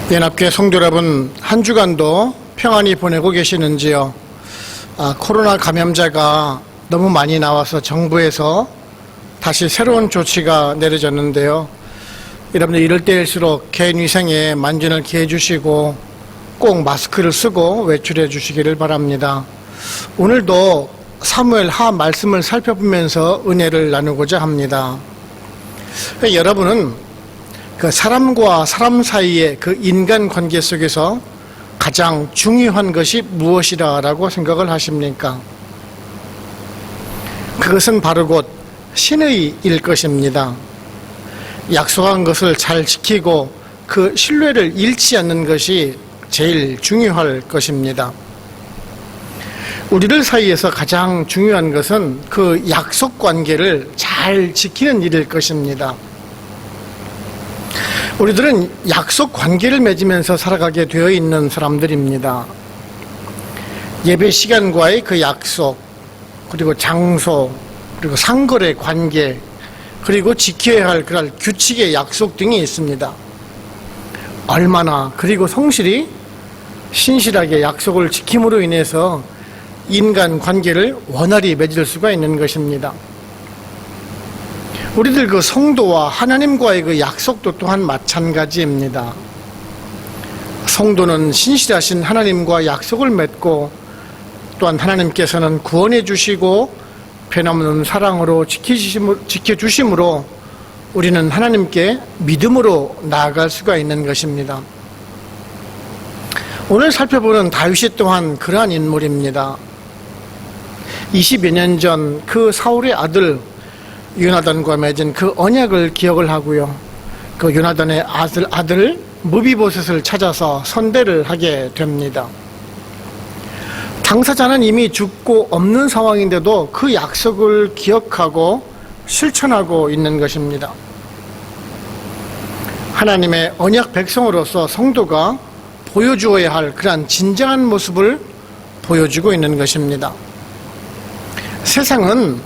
연합교회 성도 여러분, 한 주간도 평안히 보내고 계시는지요? 코로나 감염자가 너무 많이 나와서 정부에서 다시 새로운 조치가 내려졌는데요. 여러분들 이럴 때일수록 개인 위생에 만전을 기해 주시고 꼭 마스크를 쓰고 외출해 주시기를 바랍니다. 오늘도 사무엘하 말씀을 살펴보면서 은혜를 나누고자 합니다. 여러분은 그 사람과 사람 사이의 그 인간 관계 속에서 가장 중요한 것이 무엇이라고 생각을 하십니까? 그것은 바로 곧 신의일 것입니다. 약속한 것을 잘 지키고 그 신뢰를 잃지 않는 것이 제일 중요할 것입니다. 우리들 사이에서 가장 중요한 것은 그 약속 관계를 잘 지키는 일일 것입니다. 우리들은 약속 관계를 맺으면서 살아가게 되어 있는 사람들입니다. 예배 시간과의 그 약속, 그리고 장소, 그리고 상거래 관계, 그리고 지켜야 할 그런 규칙의 약속 등이 있습니다. 얼마나 그리고 성실히 신실하게 약속을 지킴으로 인해서 인간 관계를 원활히 맺을 수가 있는 것입니다. 우리들 그 성도와 하나님과의 그 약속도 또한 마찬가지입니다. 성도는 신실하신 하나님과 약속을 맺고 또한 하나님께서는 구원해 주시고 변함없는 사랑으로 지켜주심으로 우리는 하나님께 믿음으로 나아갈 수가 있는 것입니다. 오늘 살펴보는 다윗이 또한 그러한 인물입니다. 20여 년 전 그 사울의 아들 요나단과 맺은 그 언약을 기억을 하고요. 그 요나단의 아들 무비보셋을 찾아서 선대를 하게 됩니다. 당사자는 이미 죽고 없는 상황인데도 그 약속을 기억하고 실천하고 있는 것입니다. 하나님의 언약 백성으로서 성도가 보여주어야 할 그러한 진정한 모습을 보여주고 있는 것입니다. 세상은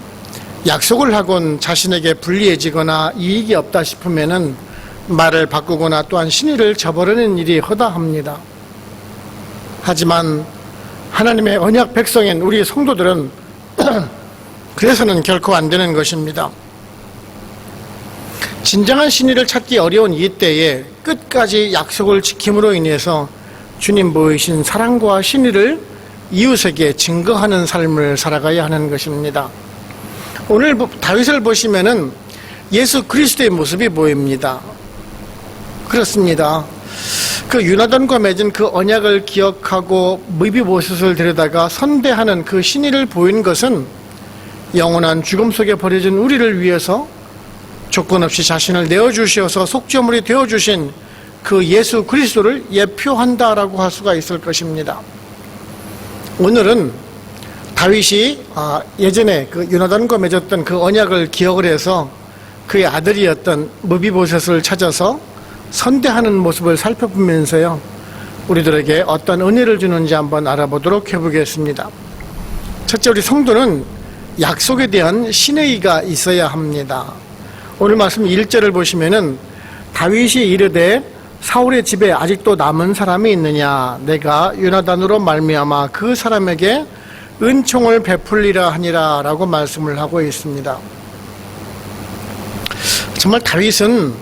약속을 하곤 자신에게 불리해지거나 이익이 없다 싶으면은 말을 바꾸거나 또한 신의를 저버리는 일이 허다합니다. 하지만 하나님의 언약 백성인 우리 성도들은 그래서는 결코 안 되는 것입니다. 진정한 신의를 찾기 어려운 이때에 끝까지 약속을 지킴으로 인해서 주님 보이신 사랑과 신의를 이웃에게 증거하는 삶을 살아가야 하는 것입니다. 오늘 다윗을 보시면은 예수 그리스도의 모습이 보입니다. 그렇습니다. 그 요나단과 맺은 그 언약을 기억하고 무비보셋을 데려다가 선대하는 그 신의를 보인 것은 영원한 죽음 속에 버려진 우리를 위해서 조건 없이 자신을 내어주셔서 속죄물이 되어주신 그 예수 그리스도를 예표한다라고 할 수가 있을 것입니다. 오늘은 다윗이 예전에 그 요나단과 맺었던 그 언약을 기억을 해서 그의 아들이었던 무비보셋을 찾아서 선대하는 모습을 살펴보면서요, 우리들에게 어떤 은혜를 주는지 한번 알아보도록 해보겠습니다. 첫째, 우리 성도는 약속에 대한 신의가 있어야 합니다. 오늘 말씀 1절을 보시면은 다윗이 이르되 사울의 집에 아직도 남은 사람이 있느냐, 내가 요나단으로 말미암아 그 사람에게 은총을 베풀리라 하니라 라고 말씀을 하고 있습니다. 정말 다윗은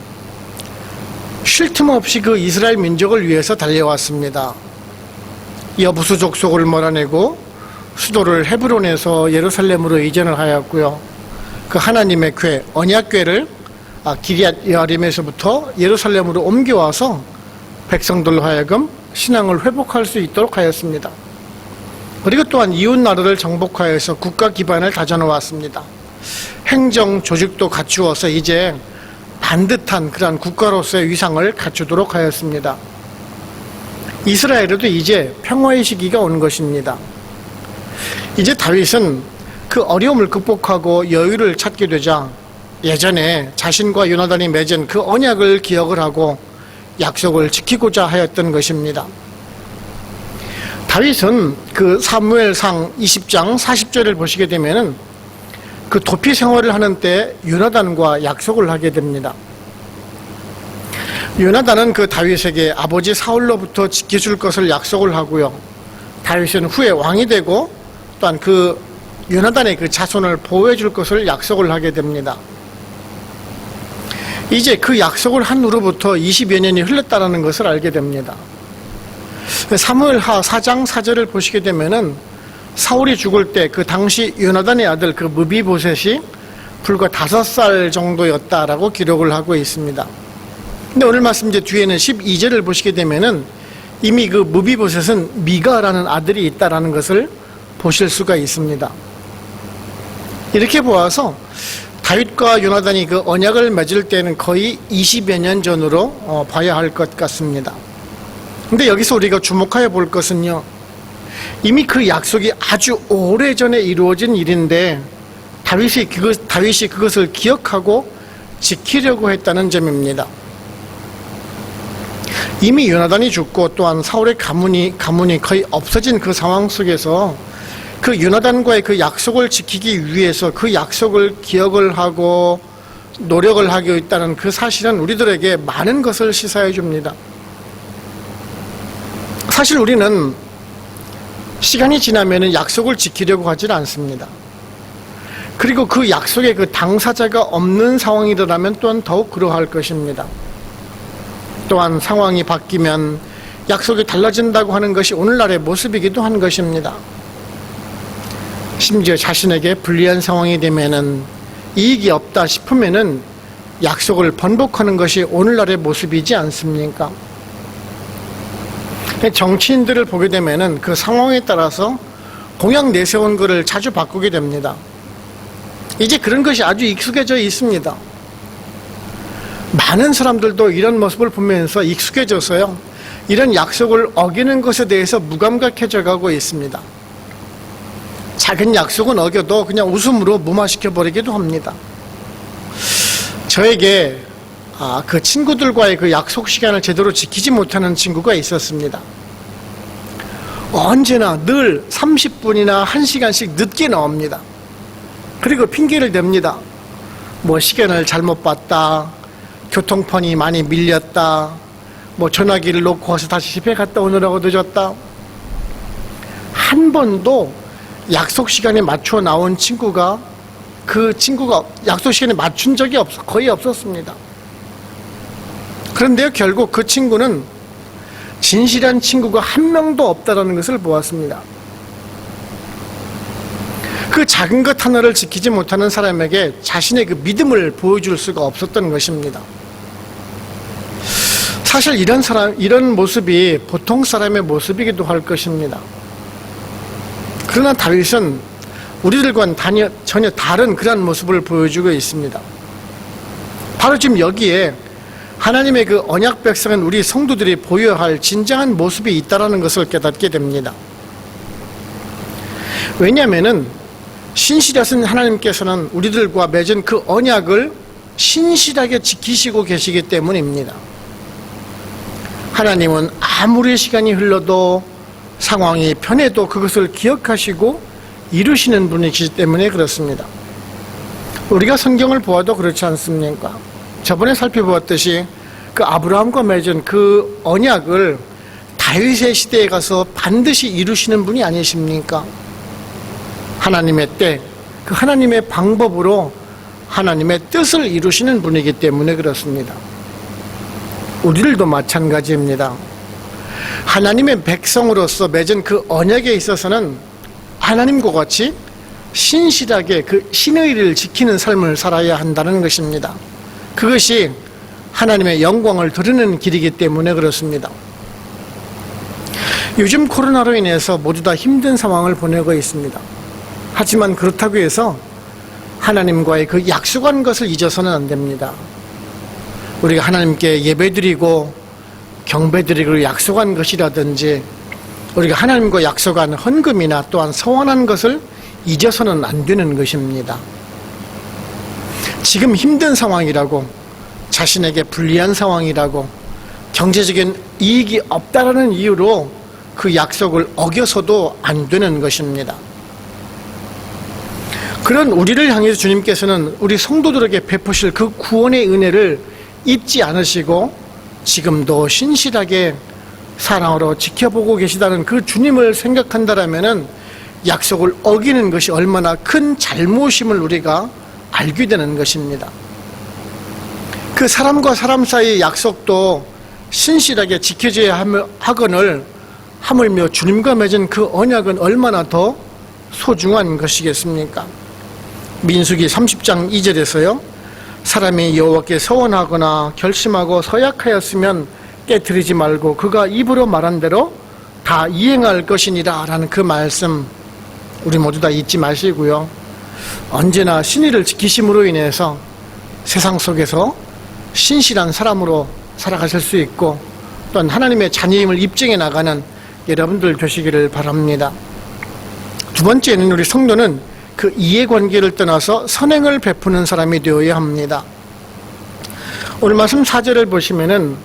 쉴 틈 없이 그 이스라엘 민족을 위해서 달려왔습니다. 여부수 족속을 몰아내고 수도를 헤브론에서 예루살렘으로 이전을 하였고요. 그 하나님의 궤, 언약궤를 기럇 여아림에서부터 예루살렘으로 옮겨와서 백성들로 하여금 신앙을 회복할 수 있도록 하였습니다. 그리고 또한 이웃 나라를 정복하여서 국가 기반을 다져놓았습니다. 행정 조직도 갖추어서 이제 반듯한 그러한 국가로서의 위상을 갖추도록 하였습니다. 이스라엘에도 이제 평화의 시기가 온 것입니다. 이제 다윗은 그 어려움을 극복하고 여유를 찾게 되자 예전에 자신과 요나단이 맺은 그 언약을 기억을 하고 약속을 지키고자 하였던 것입니다. 다윗은 그 사무엘상 20장 40절을 보시게 되면은 그 도피 생활을 하는 때 요나단과 약속을 하게 됩니다. 요나단은 그 다윗에게 아버지 사울로부터 지켜줄 것을 약속을 하고요. 다윗은 후에 왕이 되고 또한 그 요나단의 그 자손을 보호해 줄 것을 약속을 하게 됩니다. 이제 그 약속을 한 후로부터 20여 년이 흘렀다는 것을 알게 됩니다. 사무엘하 4장 4절을 보시게 되면은 사울이 죽을 때 그 당시 요나단의 아들 그 무비보셋이 불과 5살 정도였다라고 기록을 하고 있습니다. 근데 오늘 말씀 이제 뒤에는 12절을 보시게 되면은 이미 그 무비보셋은 미가라는 아들이 있다라는 것을 보실 수가 있습니다. 이렇게 보아서 다윗과 요나단이 그 언약을 맺을 때는 거의 20여 년 전으로 봐야 할 것 같습니다. 근데 여기서 우리가 주목하여 볼 것은요, 이미 그 약속이 아주 오래전에 이루어진 일인데 다윗이 그것을 기억하고 지키려고 했다는 점입니다. 이미 요나단이 죽고 또한 사울의 가문이 거의 없어진 그 상황 속에서 그 요나단과의 그 약속을 지키기 위해서 그 약속을 기억을 하고 노력을 하고 있다는 그 사실은 우리들에게 많은 것을 시사해 줍니다. 사실 우리는 시간이 지나면 약속을 지키려고 하지는 않습니다. 그리고 그 약속의 그 당사자가 없는 상황이라면 또한 더욱 그러할 것입니다. 또한 상황이 바뀌면 약속이 달라진다고 하는 것이 오늘날의 모습이기도 한 것입니다. 심지어 자신에게 불리한 상황이 되면은 이익이 없다 싶으면은 약속을 번복하는 것이 오늘날의 모습이지 않습니까? 정치인들을 보게 되면은 그 상황에 따라서 공약 내세운 것을 자주 바꾸게 됩니다. 이제 그런 것이 아주 익숙해져 있습니다. 많은 사람들도 이런 모습을 보면서 익숙해져서요, 이런 약속을 어기는 것에 대해서 무감각해져 가고 있습니다. 작은 약속은 어겨도 그냥 웃음으로 무마시켜버리기도 합니다. 저에게 그 친구들과의 그 약속 시간을 제대로 지키지 못하는 친구가 있었습니다. 언제나 늘 30분이나 1시간씩 늦게 나옵니다. 그리고 핑계를 댑니다. 뭐 시간을 잘못 봤다, 교통편이 많이 밀렸다, 뭐 전화기를 놓고 와서 다시 집에 갔다 오느라고 늦었다. 한 번도 약속 시간에 맞춰 나온 친구가 약속 시간에 맞춘 적이 거의 없었습니다. 그런데요, 결국 그 친구는 진실한 친구가 한 명도 없다는 것을 보았습니다. 그 작은 것 하나를 지키지 못하는 사람에게 자신의 그 믿음을 보여줄 수가 없었던 것입니다. 사실 이런 모습이 보통 사람의 모습이기도 할 것입니다. 그러나 다윗은 우리들과는 전혀 다른 그런 모습을 보여주고 있습니다. 바로 지금 여기에 하나님의 그 언약 백성은 우리 성도들이 보여야 할 진정한 모습이 있다는 것을 깨닫게 됩니다. 왜냐하면 신실하신 하나님께서는 우리들과 맺은 그 언약을 신실하게 지키시고 계시기 때문입니다. 하나님은 아무리 시간이 흘러도 상황이 변해도 그것을 기억하시고 이루시는 분이시기 때문에 그렇습니다. 우리가 성경을 보아도 그렇지 않습니까? 저번에 살펴보았듯이 그 아브라함과 맺은 그 언약을 다윗의 시대에 가서 반드시 이루시는 분이 아니십니까? 하나님의 때, 그 하나님의 방법으로 하나님의 뜻을 이루시는 분이기 때문에 그렇습니다. 우리들도 마찬가지입니다. 하나님의 백성으로서 맺은 그 언약에 있어서는 하나님과 같이 신실하게 그 신의 일을 지키는 삶을 살아야 한다는 것입니다. 그것이 하나님의 영광을 드리는 길이기 때문에 그렇습니다. 요즘 코로나로 인해서 모두 다 힘든 상황을 보내고 있습니다. 하지만 그렇다고 해서 하나님과의 그 약속한 것을 잊어서는 안 됩니다. 우리가 하나님께 예배드리고 경배드리고 약속한 것이라든지 우리가 하나님과 약속한 헌금이나 또한 서원한 것을 잊어서는 안 되는 것입니다. 지금 힘든 상황이라고, 자신에게 불리한 상황이라고, 경제적인 이익이 없다라는 이유로 그 약속을 어겨서도 안 되는 것입니다. 그런 우리를 향해서 주님께서는 우리 성도들에게 베푸실 그 구원의 은혜를 잊지 않으시고 지금도 신실하게 사랑으로 지켜보고 계시다는 그 주님을 생각한다라면은 약속을 어기는 것이 얼마나 큰 잘못임을 우리가 알게 되는 것입니다. 그 사람과 사람 사이의 약속도 신실하게 지켜져야 하거늘 하물며 주님과 맺은 그 언약은 얼마나 더 소중한 것이겠습니까? 민수기 30장 2절에서요. 사람이 여호와께 서원하거나 결심하고 서약하였으면 깨뜨리지 말고 그가 입으로 말한 대로 다 이행할 것이니라 라는 그 말씀 우리 모두 다 잊지 마시고요. 언제나 신의를 지키심으로 인해서 세상 속에서 신실한 사람으로 살아가실 수 있고 또한 하나님의 자녀임을 입증해 나가는 여러분들 되시기를 바랍니다. 두 번째는 우리 성도는 그 이해관계를 떠나서 선행을 베푸는 사람이 되어야 합니다. 오늘 말씀 4절을 보시면은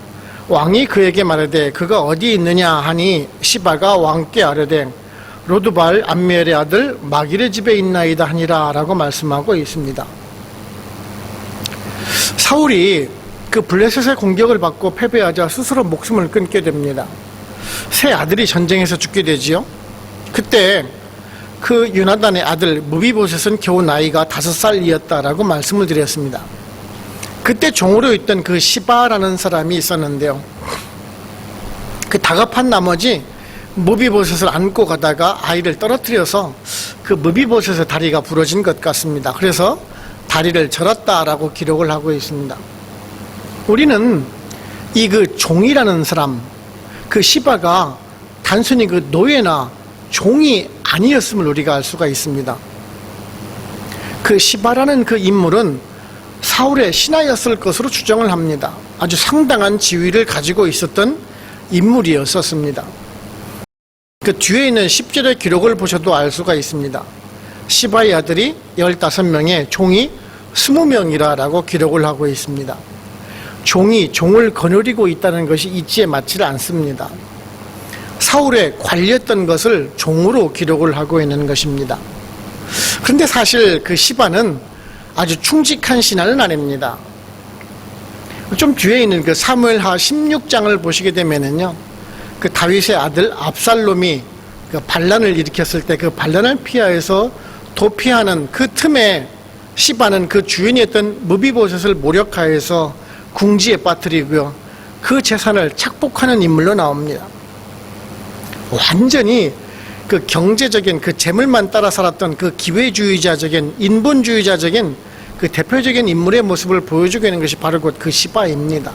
왕이 그에게 말하되 그가 어디 있느냐 하니 시바가 왕께 아뢰되 로드발 암미엘의 아들 마길의 집에 있나이다 하니라 라고 말씀하고 있습니다. 사울이 그 블레셋의 공격을 받고 패배하자 스스로 목숨을 끊게 됩니다. 세 아들이 전쟁에서 죽게 되지요. 그때 그 요나단의 아들 무비보셋은 겨우 나이가 5살이었다라고 말씀을 드렸습니다. 그때 종으로 있던 그 시바라는 사람이 있었는데요. 그 다급한 나머지 무비보셋을 안고 가다가 아이를 떨어뜨려서 그 무비보셋의 다리가 부러진 것 같습니다. 그래서 다리를 절었다라고 기록을 하고 있습니다. 우리는 이 그 종이라는 사람, 그 시바가 단순히 그 노예나 종이 아니었음을 우리가 알 수가 있습니다. 그 시바라는 그 인물은 사울의 신하였을 것으로 추정을 합니다. 아주 상당한 지위를 가지고 있었던 인물이었습니다. 그 뒤에 있는 10절의 기록을 보셔도 알 수가 있습니다. 시바의 아들이 15명에 종이 20명이라고 기록을 하고 있습니다. 종이 종을 거느리고 있다는 것이 이치에 맞지를 않습니다. 사울의 관리했던 것을 종으로 기록을 하고 있는 것입니다. 그런데 사실 그 시바는 아주 충직한 신하는 아닙니다. 좀 뒤에 있는 그 사무엘하 16장을 보시게 되면은요, 그 다윗의 아들 압살롬이 그 반란을 일으켰을 때 그 반란을 피하여서 도피하는 그 틈에 시바는 그 주인이었던 무비보셋을 모욕하여서 궁지에 빠뜨리고요, 그 재산을 착복하는 인물로 나옵니다. 완전히 그 경제적인 그 재물만 따라 살았던 그 기회주의자적인 인본주의자적인 그 대표적인 인물의 모습을 보여주고 있는 것이 바로 곧 그 시바입니다.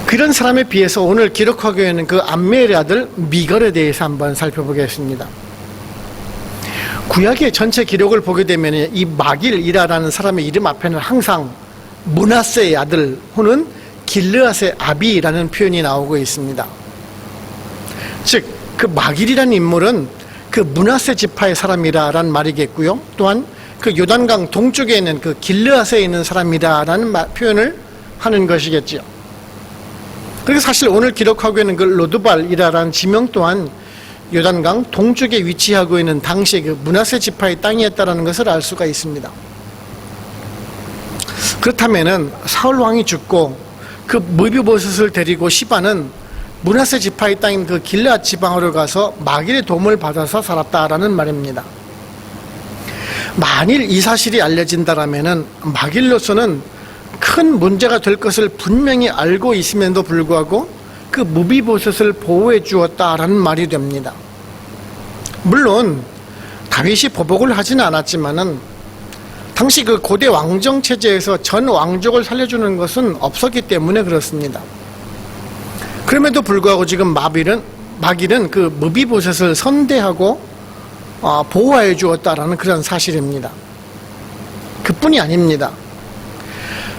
그런 사람에 비해서 오늘 기록하고 있는 그 암멜의 아들 미갈에 대해서 한번 살펴보겠습니다. 구약의 전체 기록을 보게 되면 이 마길이라는 사람의 이름 앞에는 항상 므낫세의 아들 혹은 길르앗의 아비라는 표현이 나오고 있습니다. 즉, 그 마길이라는 인물은 그 므낫세 지파의 사람이라는 말이겠고요. 또한 그 요단강 동쪽에 있는 그 길르앗에 있는 사람이라는 표현을 하는 것이겠지요. 그리고 사실 오늘 기록하고 있는 그 로드발이라는 지명 또한 요단강 동쪽에 위치하고 있는 당시의 그 므낫세 지파의 땅이었다는 것을 알 수가 있습니다. 그렇다면은 사울 왕이 죽고 그 무비보셋을 데리고 시바는 므낫세 지파의 땅인 그 길르앗 지방으로 가서 마길의 도움을 받아서 살았다라는 말입니다. 만일 이 사실이 알려진다라면은 마길로서는 큰 문제가 될 것을 분명히 알고 있음에도 불구하고 그 무비보셋을 보호해 주었다라는 말이 됩니다. 물론 다윗이 보복을 하지는 않았지만은 당시 그 고대 왕정 체제에서 전 왕족을 살려주는 것은 없었기 때문에 그렇습니다. 그럼에도 불구하고 지금 마길은 그 무비보셋을 선대하고 보호해 주었다라는 그런 사실입니다. 그뿐이 아닙니다.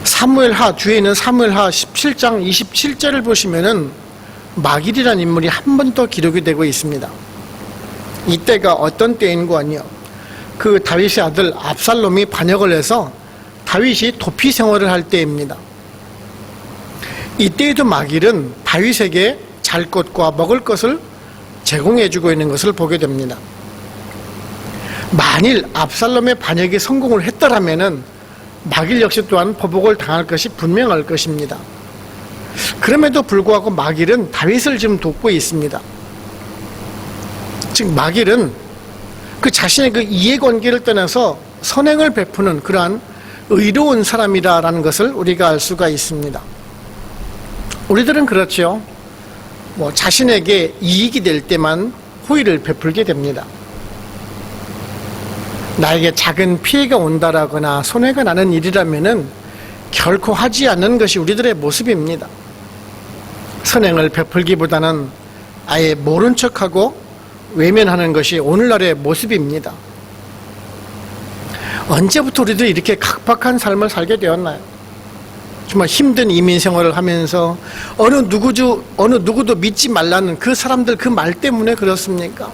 사무엘하 뒤에 있는 사무엘하 17장 27절을 보시면은 마길이라는 인물이 한 번 더 기록이 되고 있습니다. 이때가 어떤 때인고하니요, 그 다윗의 아들 압살롬이 반역을 해서 다윗이 도피 생활을 할 때입니다. 이때에도 마길은 다윗에게 잘 것과 먹을 것을 제공해주고 있는 것을 보게 됩니다. 만일 압살롬의 반역이 성공을 했더라면은 마길 역시 또한 보복을 당할 것이 분명할 것입니다. 그럼에도 불구하고 마길은 다윗을 지금 돕고 있습니다. 즉 마길은 그 자신의 그 이해관계를 떠나서 선행을 베푸는 그러한 의로운 사람이라는 것을 우리가 알 수가 있습니다. 우리들은 그렇죠. 자신에게 이익이 될 때만 호의를 베풀게 됩니다. 나에게 작은 피해가 온다라거나 손해가 나는 일이라면은 결코 하지 않는 것이 우리들의 모습입니다. 선행을 베풀기보다는 아예 모른 척하고 외면하는 것이 오늘날의 모습입니다. 언제부터 우리들이 이렇게 각박한 삶을 살게 되었나요? 정말 힘든 이민 생활을 하면서 어느 누구도 믿지 말라는 그 사람들 그 말 때문에 그렇습니까?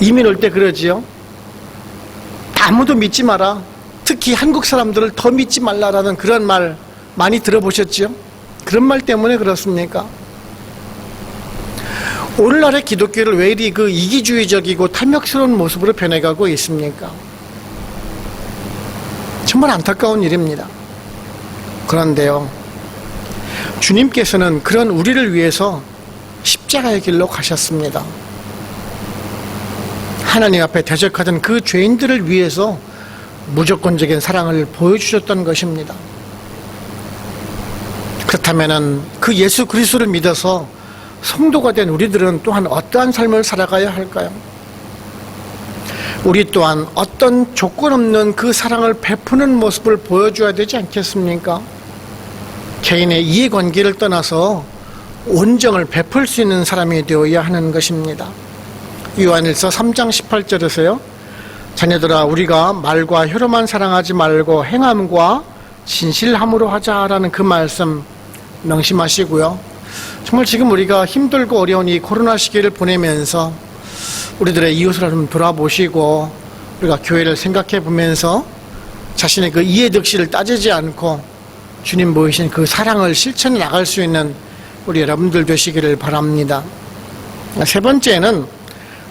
이민 올 때 그러지요. 아무도 믿지 마라. 특히 한국 사람들을 더 믿지 말라라는 그런 말 많이 들어보셨죠? 그런 말 때문에 그렇습니까? 오늘날의 기독교를 왜 이리 그 이기주의적이고 탐욕스러운 모습으로 변해가고 있습니까? 정말 안타까운 일입니다. 그런데요, 주님께서는 그런 우리를 위해서 십자가의 길로 가셨습니다. 하나님 앞에 대적하던 그 죄인들을 위해서 무조건적인 사랑을 보여주셨던 것입니다. 그렇다면 그 예수 그리스도를 믿어서 성도가 된 우리들은 또한 어떠한 삶을 살아가야 할까요? 우리 또한 어떤 조건 없는 그 사랑을 베푸는 모습을 보여줘야 되지 않겠습니까? 개인의 이해관계를 떠나서 온정을 베풀 수 있는 사람이 되어야 하는 것입니다. 요한일서 3장 18절에서요. 자녀들아 우리가 말과 혀로만 사랑하지 말고 행함과 진실함으로 하자라는 그 말씀 명심하시고요. 정말 지금 우리가 힘들고 어려운 이 코로나 시기를 보내면서 우리들의 이웃을 좀 돌아보시고 우리가 교회를 생각해 보면서 자신의 그 이해득실을 따지지 않고 주님 보이신 그 사랑을 실천해 나갈 수 있는 우리 여러분들 되시기를 바랍니다. 세 번째는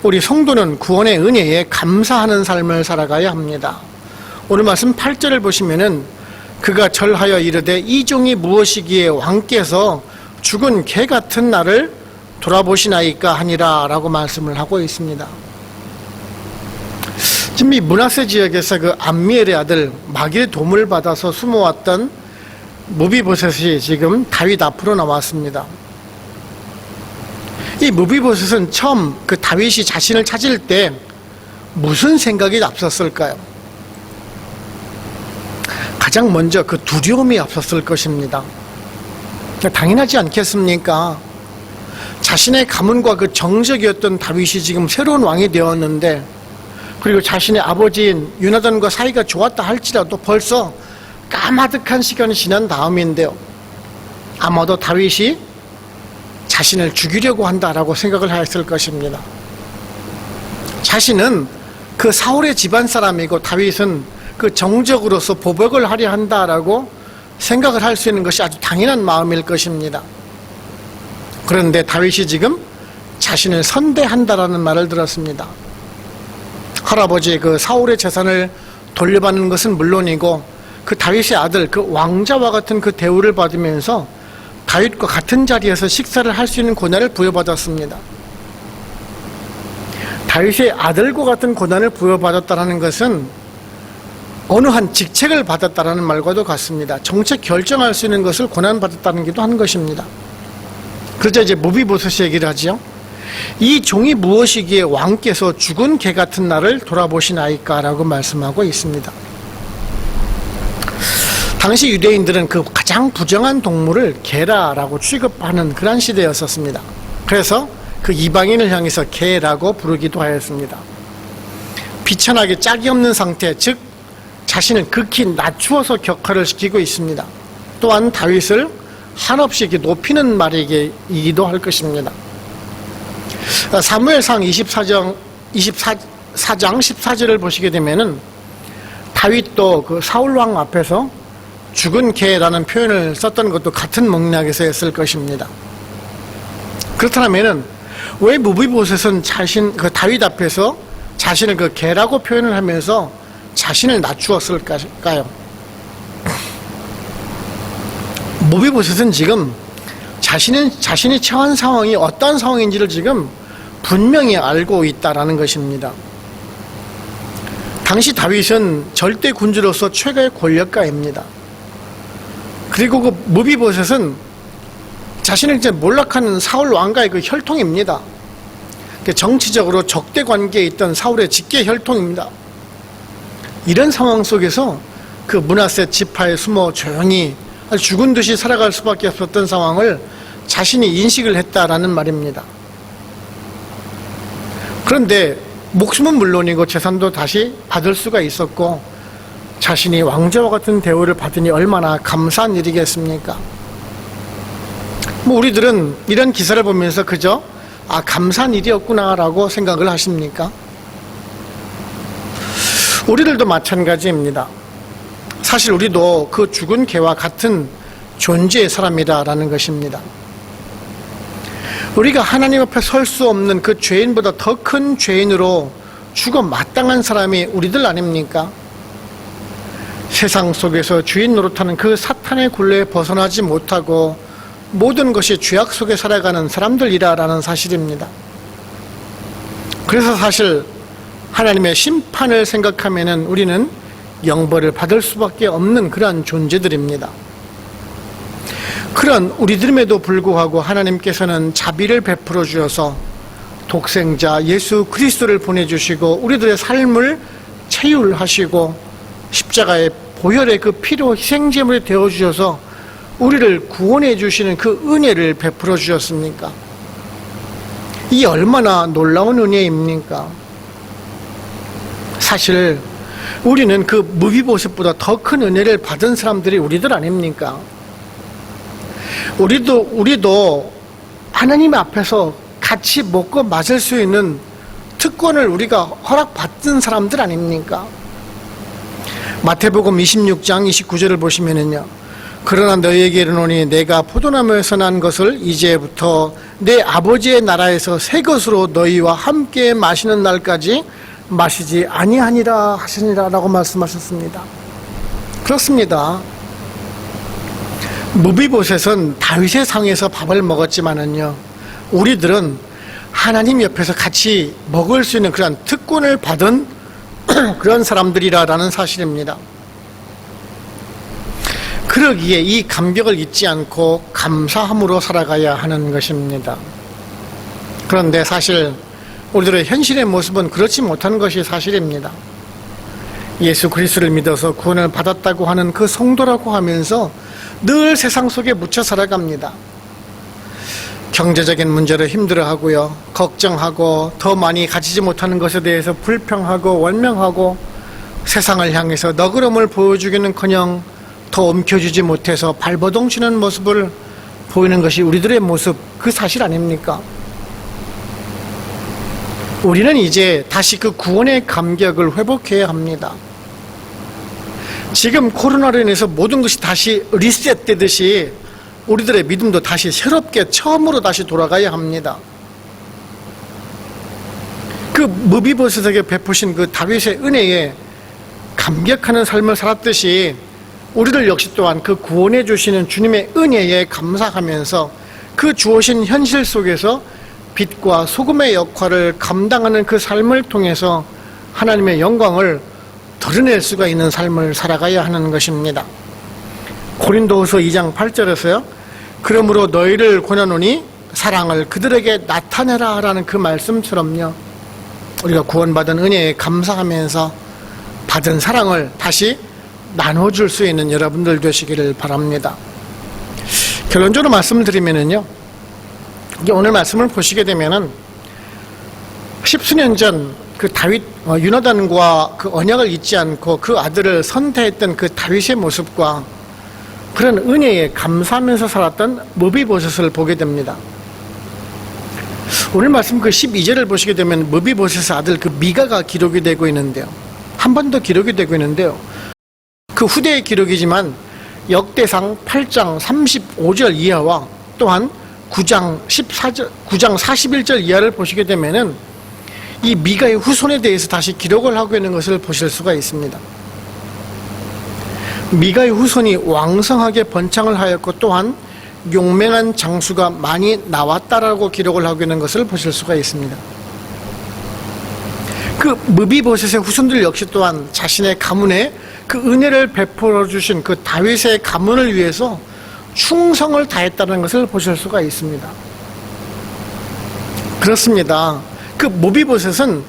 우리 성도는 구원의 은혜에 감사하는 삶을 살아가야 합니다. 오늘 말씀 8절을 보시면은 그가 절하여 이르되 이 종이 무엇이기에 왕께서 죽은 개 같은 나를 돌아보시나이까 하니라 라고 말씀을 하고 있습니다. 지금 이 므낫세 지역에서 그 암미엘의 아들 마길의 도움을 받아서 숨어왔던 무비보셋이 지금 다윗 앞으로 나왔습니다. 이 무비보셋은 처음 그 다윗이 자신을 찾을 때 무슨 생각이 앞섰을까요? 가장 먼저 그 두려움이 앞섰을 것입니다. 당연하지 않겠습니까? 자신의 가문과 그 정적이었던 다윗이 지금 새로운 왕이 되었는데, 그리고 자신의 아버지인 요나단과 사이가 좋았다 할지라도 벌써 까마득한 시간이 지난 다음인데요, 아마도 다윗이 자신을 죽이려고 한다라고 생각을 하였을 것입니다. 자신은 그 사울의 집안 사람이고 다윗은 그 정적으로서 보복을 하려 한다라고 생각을 할 수 있는 것이 아주 당연한 마음일 것입니다. 그런데 다윗이 지금 자신을 선대한다라는 말을 들었습니다. 할아버지 그 사울의 재산을 돌려받는 것은 물론이고 그 다윗의 아들 그 왕자와 같은 그 대우를 받으면서 다윗과 같은 자리에서 식사를 할 수 있는 권한을 부여받았습니다. 다윗의 아들과 같은 권한을 부여받았다는 것은 어느 한 직책을 받았다는 말과도 같습니다. 정책 결정할 수 있는 것을 권한받았다는 게도 한 것입니다. 그러자 이제 무비보셋이 얘기를 하죠. 이 종이 무엇이기에 왕께서 죽은 개 같은 나를 돌아보시나이까 라고 말씀하고 있습니다. 당시 유대인들은 그 가장 부정한 동물을 개라라고 취급하는 그런 시대였었습니다. 그래서 그 이방인을 향해서 개라고 부르기도 하였습니다. 비천하게 짝이 없는 상태, 즉 자신을 극히 낮추어서 격하를 시키고 있습니다. 또한 다윗을 한없이 높이는 말이기도 할 것입니다. 사무엘상 24장 14절을 보시게 되면은 다윗도 그 사울왕 앞에서 죽은 개라는 표현을 썼던 것도 같은 맥락에서 했을 것입니다. 그렇다면은 왜 무비보셋은 그 다윗 앞에서 자신을 그 개라고 표현을 하면서 자신을 낮추었을까요? 무비보셋은 지금 자신이 처한 상황이 어떤 상황인지를 지금 분명히 알고 있다라는 것입니다. 당시 다윗은 절대 군주로서 최고의 권력가입니다. 그리고 그 무비보셋은 자신을 이제 몰락하는 사울 왕가의 그 혈통입니다. 정치적으로 적대 관계에 있던 사울의 직계 혈통입니다. 이런 상황 속에서 그 므낫세 지파에 숨어 조용히 죽은 듯이 살아갈 수밖에 없었던 상황을 자신이 인식을 했다라는 말입니다. 그런데 목숨은 물론이고 재산도 다시 받을 수가 있었고 자신이 왕자와 같은 대우를 받으니 얼마나 감사한 일이겠습니까? 우리들은 이런 기사를 보면서 그저 감사한 일이었구나라고 생각을 하십니까? 우리들도 마찬가지입니다. 사실 우리도 그 죽은 개와 같은 존재의 사람이다라는 것입니다. 우리가 하나님 앞에 설 수 없는 그 죄인보다 더 큰 죄인으로 죽어 마땅한 사람이 우리들 아닙니까? 세상 속에서 주인 노릇하는 그 사탄의 굴레에 벗어나지 못하고 모든 것이 죄악 속에 살아가는 사람들이라는 사실입니다. 그래서 사실 하나님의 심판을 생각하면 우리는 영벌을 받을 수밖에 없는 그러한 존재들입니다. 그런 우리들임에도 불구하고 하나님께서는 자비를 베풀어 주셔서 독생자 예수 그리스도를 보내주시고 우리들의 삶을 체휼하시고 십자가의 보혈의 그 피로 희생제물이 되어주셔서 우리를 구원해 주시는 그 은혜를 베풀어 주셨습니까? 이 얼마나 놀라운 은혜입니까? 사실 우리는 그 무비보셋보다 더 큰 은혜를 받은 사람들이 우리들 아닙니까? 우리도 하나님 앞에서 같이 먹고 마실 수 있는 특권을 우리가 허락받은 사람들 아닙니까? 마태복음 26장 29절을 보시면은요. 그러나 너희에게 이르노니 내가 포도나무에서 난 것을 이제부터 내 아버지의 나라에서 새 것으로 너희와 함께 마시는 날까지 마시지 아니하니라 하시니라 라고 말씀하셨습니다. 그렇습니다. 무비보셋은 다윗의 상에서 밥을 먹었지만은요, 우리들은 하나님 옆에서 같이 먹을 수 있는 그런 특권을 받은 그런 사람들이라는 사실입니다. 그러기에 이 감격을 잊지 않고 감사함으로 살아가야 하는 것입니다. 그런데 사실 우리들의 현실의 모습은 그렇지 못한 것이 사실입니다. 예수 그리스도를 믿어서 구원을 받았다고 하는 그 성도라고 하면서 늘 세상 속에 묻혀 살아갑니다. 경제적인 문제로 힘들어하고요, 걱정하고 더 많이 가지지 못하는 것에 대해서 불평하고 원망하고 세상을 향해서 너그러움을 보여주기는커녕 더 옮겨주지 못해서 발버둥 치는 모습을 보이는 것이 우리들의 모습, 그 사실 아닙니까? 우리는 이제 다시 그 구원의 감격을 회복해야 합니다. 지금 코로나로 인해서 모든 것이 다시 리셋되듯이 우리들의 믿음도 다시 새롭게 처음으로 다시 돌아가야 합니다. 그 무비보셋에게 베푸신 그 다윗의 은혜에 감격하는 삶을 살았듯이 우리들 역시 또한 그 구원해 주시는 주님의 은혜에 감사하면서 그 주어진 현실 속에서 빛과 소금의 역할을 감당하는 그 삶을 통해서 하나님의 영광을 드러낼 수가 있는 삶을 살아가야 하는 것입니다. 고린도후서 2장 8절에서요. 그러므로 너희를 권하노니 사랑을 그들에게 나타내라 라는 그 말씀처럼요. 우리가 구원받은 은혜에 감사하면서 받은 사랑을 다시 나눠줄 수 있는 여러분들 되시기를 바랍니다. 결론적으로 말씀을 드리면은요. 오늘 말씀을 보시게 되면은 십수년 전 그 다윗 유나단과 그 언약을 잊지 않고 그 아들을 선택했던 그 다윗의 모습과 그런 은혜에 감사하면서 살았던 무비보셋을 보게 됩니다. 오늘 말씀 그 12절을 보시게 되면 무비보셋의 아들 그 미가가 기록이 되고 있는데요. 한 번 더 기록이 되고 있는데요. 그 후대의 기록이지만 역대상 8장 35절 이하와 또한 9장 41절 이하를 보시게 되면은 이 미가의 후손에 대해서 다시 기록을 하고 있는 것을 보실 수가 있습니다. 미가의 후손이 왕성하게 번창을 하였고 또한 용맹한 장수가 많이 나왔다라고 기록을 하고 있는 것을 보실 수가 있습니다. 그 무비보셋의 후손들 역시 또한 자신의 가문에 그 은혜를 베풀어 주신 그 다윗의 가문을 위해서 충성을 다했다는 것을 보실 수가 있습니다. 그렇습니다. 그 무비보셋은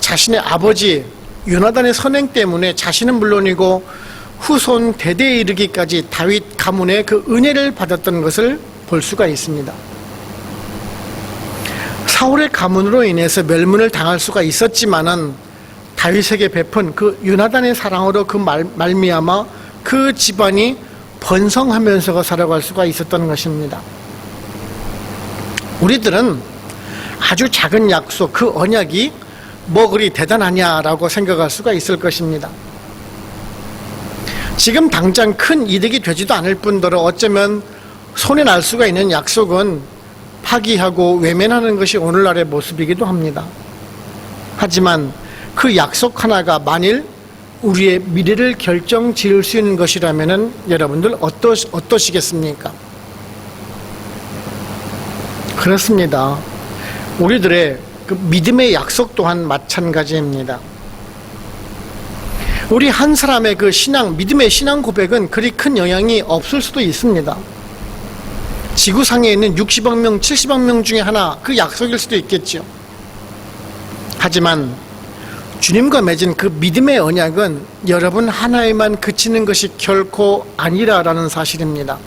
자신의 아버지 요나단의 선행 때문에 자신은 물론이고 후손 대대에 이르기까지 다윗 가문의 그 은혜를 받았던 것을 볼 수가 있습니다. 사울의 가문으로 인해서 멸문을 당할 수가 있었지만은 다윗에게 베푼 그 요나단의 사랑으로 그 말미암아 그 집안이 번성하면서 살아갈 수가 있었던 것입니다. 우리들은 아주 작은 약속, 그 언약이 뭐 그리 대단하냐라고 생각할 수가 있을 것입니다. 지금 당장 큰 이득이 되지도 않을 뿐더러 어쩌면 손에 날 수가 있는 약속은 파기하고 외면하는 것이 오늘날의 모습이기도 합니다. 하지만 그 약속 하나가 만일 우리의 미래를 결정 지을 수 있는 것이라면 여러분들 어떠시겠습니까? 그렇습니다. 우리들의 그 믿음의 약속 또한 마찬가지입니다. 우리 한 사람의 그 믿음의 신앙 고백은 그리 큰 영향이 없을 수도 있습니다. 지구상에 있는 60억 명, 70억 명 중에 하나, 그 약속일 수도 있겠죠. 하지만 주님과 맺은 그 믿음의 언약은 여러분 하나에만 그치는 것이 결코 아니라라는 사실입니다.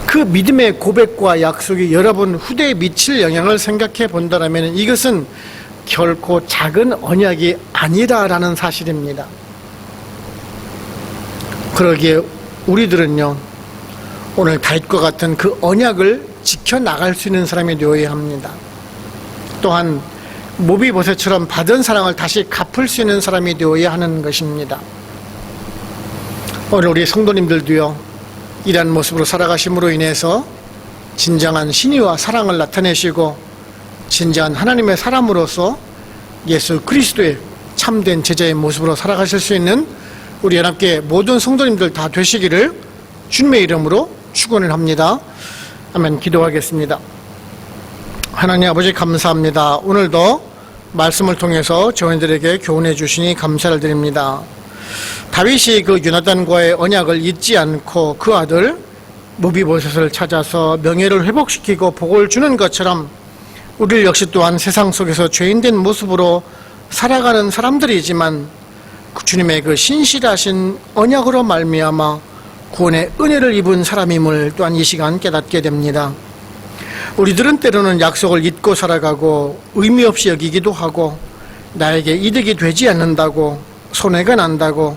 그 믿음의 고백과 약속이 여러분 후대에 미칠 영향을 생각해 본다면 이것은 결코 작은 언약이 아니라라는 사실입니다. 그러기에 우리들은요, 오늘 다윗과 같은 그 언약을 지켜나갈 수 있는 사람이 되어야 합니다. 또한 모비보셋처럼 받은 사랑을 다시 갚을 수 있는 사람이 되어야 하는 것입니다. 오늘 우리 성도님들도요, 이러한 모습으로 살아가심으로 인해서 진정한 신의와 사랑을 나타내시고 진정한 하나님의 사람으로서 예수 그리스도의 참된 제자의 모습으로 살아가실 수 있는 우리 연합교회 모든 성도님들 다 되시기를 주님의 이름으로 축원을 합니다. 아멘. 기도하겠습니다. 하나님 아버지 감사합니다. 오늘도 말씀을 통해서 저희들에게 교훈해 주시니 감사를 드립니다. 다윗이 그 요나단과의 언약을 잊지 않고 그 아들 무비보셋을 찾아서 명예를 회복시키고 복을 주는 것처럼 우리 역시 또한 세상 속에서 죄인된 모습으로 살아가는 사람들이지만 주님의 그 신실하신 언약으로 말미암아 구원의 은혜를 입은 사람임을 또한 이 시간 깨닫게 됩니다. 우리들은 때로는 약속을 잊고 살아가고 의미 없이 여기기도 하고 나에게 이득이 되지 않는다고 손해가 난다고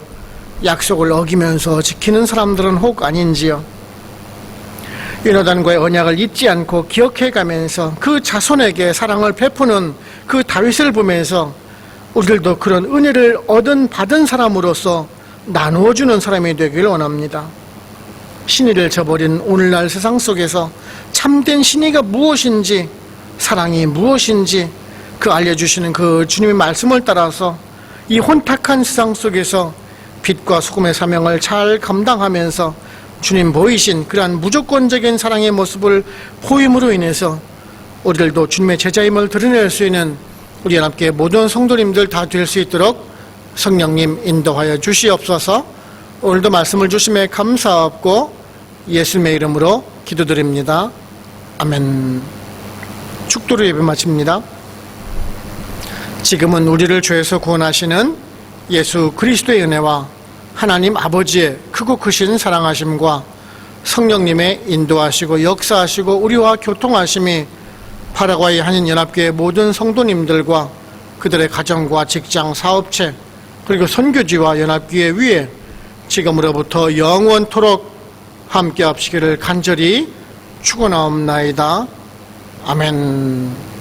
약속을 어기면서 지키는 사람들은 혹 아닌지요. 요나단과의 언약을 잊지 않고 기억해가면서 그 자손에게 사랑을 베푸는 그 다윗을 보면서 우리들도 그런 은혜를 받은 사람으로서 나누어주는 사람이 되기를 원합니다. 신의를 저버린 오늘날 세상 속에서 참된 신의가 무엇인지, 사랑이 무엇인지 그 알려주시는 그 주님의 말씀을 따라서 이 혼탁한 세상 속에서 빛과 소금의 사명을 잘 감당하면서 주님 보이신 그러한 무조건적인 사랑의 모습을 보임으로 인해서 우리들도 주님의 제자임을 드러낼 수 있는 우리 연합교회 모든 성도님들 다 될 수 있도록 성령님 인도하여 주시옵소서. 오늘도 말씀을 주심에 감사하고 예수님의 이름으로 기도드립니다. 아멘. 축도로 예배 마칩니다. 지금은 우리를 죄에서 구원하시는 예수 그리스도의 은혜와 하나님 아버지의 크고 크신 사랑하심과 성령님의 인도하시고 역사하시고 우리와 교통하심이 파라과이 한인연합교회 모든 성도님들과 그들의 가정과 직장, 사업체 그리고 선교지와 연합교회 위에 지금으로부터 영원토록 함께 합시기를 간절히 축원하옵나이다. 아멘.